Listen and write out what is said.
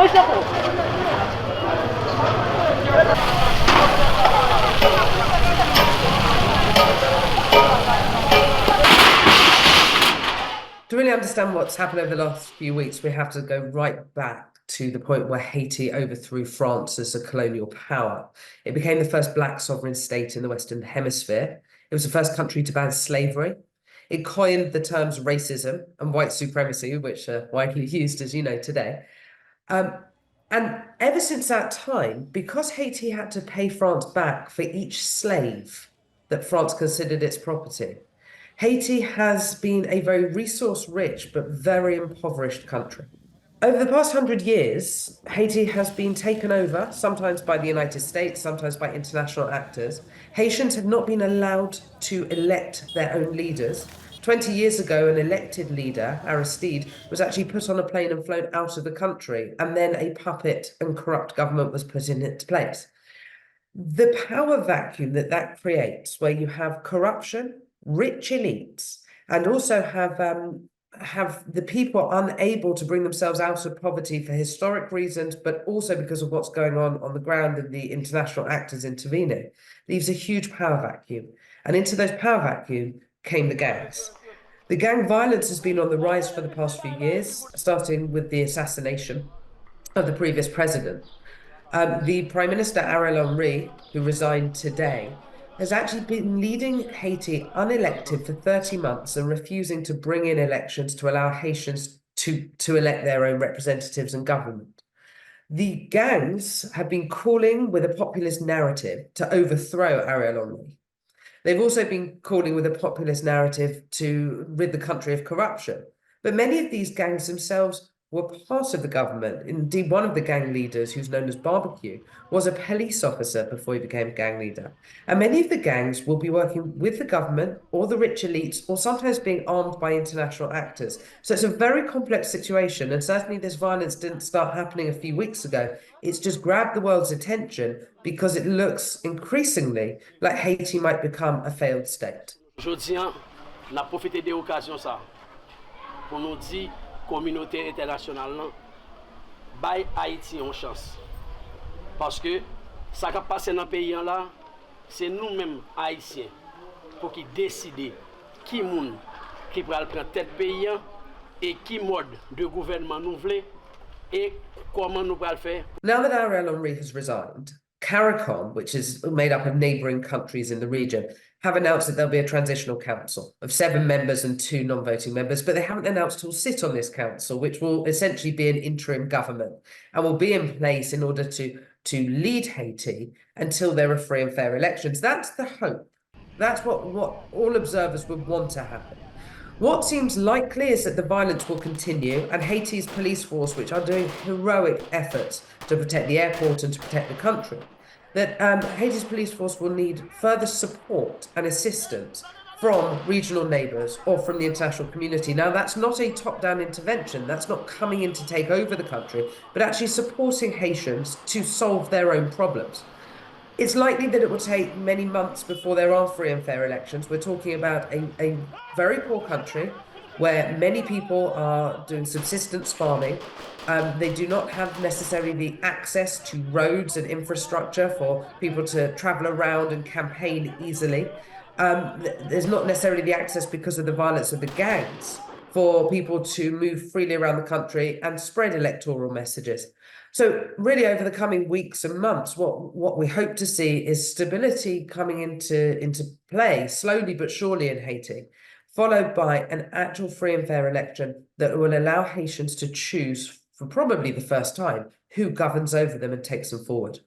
To really understand what's happened over the last few weeks, we have to go right back to the point where Haiti overthrew France as a colonial power. It became the first Black sovereign state in the Western Hemisphere. It was the first country to ban slavery. It coined the terms racism and white supremacy, which are widely used, as you know, today. And ever since that time, because Haiti had to pay France back for each slave that France considered its property, Haiti has been a very resource-rich but very impoverished country. Over the past 100 years, Haiti has been taken over, sometimes by the United States, sometimes by international actors. Haitians have not been allowed to elect their own leaders. 20 years ago, an elected leader, Aristide, was actually put on a plane and flown out of the country, and then a puppet and corrupt government was put in its place. The power vacuum that creates, where you have corruption, rich elites, and also have the people unable to bring themselves out of poverty for historic reasons, but also because of what's going on the ground and the international actors intervening, leaves a huge power vacuum. And into those power vacuum came the gangs. The gang violence has been on the rise for the past few years, starting with the assassination of the previous president. The Prime Minister, Ariel Henry, who resigned today, has actually been leading Haiti unelected for 30 months and refusing to bring in elections to allow Haitians to elect their own representatives and government. The gangs have been calling with a populist narrative to overthrow Ariel Henry. They've also been calling with a populist narrative to rid the country of corruption. But many of these gangs themselves were part of the government. Indeed, one of the gang leaders, who's known as Barbecue, was a police officer before he became gang leader. And many of the gangs will be working with the government or the rich elites, or sometimes being armed by international actors. So it's a very complex situation. And certainly this violence didn't start happening a few weeks ago. It's just grabbed the world's attention because it looks increasingly like Haiti might become a failed state. Aujourd'hui, on a profité de l'occasion ça pour nous dire communauté internationale bail Haïti en chance parce que ça qui passe dans le pays là c'est nous-mêmes haïtiens pour qui décider qui moun qui va prendre tête pays et qui mode de gouvernement nous voulons et comment nous va le faire. Now that Ariel Henry has resigned, CARICOM, which is made up of neighbouring countries in the region, have announced that there'll be a transitional council of 7 members and 2 non-voting members, but they haven't announced who'll sit on this council, which will essentially be an interim government and will be in place in order to lead Haiti until there are free and fair elections. That's the hope. That's what all observers would want to happen. What seems likely is that the violence will continue, and Haiti's police force, which are doing heroic efforts to protect the airport and to protect the country, that Haiti's police force will need further support and assistance from regional neighbours or from the international community. Now, that's not a top-down intervention. That's not coming in to take over the country, but actually supporting Haitians to solve their own problems. It's likely that it will take many months before there are free and fair elections. We're talking about a very poor country where many people are doing subsistence farming. They do not have necessarily the access to roads and infrastructure for people to travel around and campaign easily. There's not necessarily the access because of the violence of the gangs for people to move freely around the country and spread electoral messages. So really over the coming weeks and months, what we hope to see is stability coming into play slowly but surely in Haiti, followed by an actual free and fair election that will allow Haitians to choose for probably the first time who governs over them and takes them forward.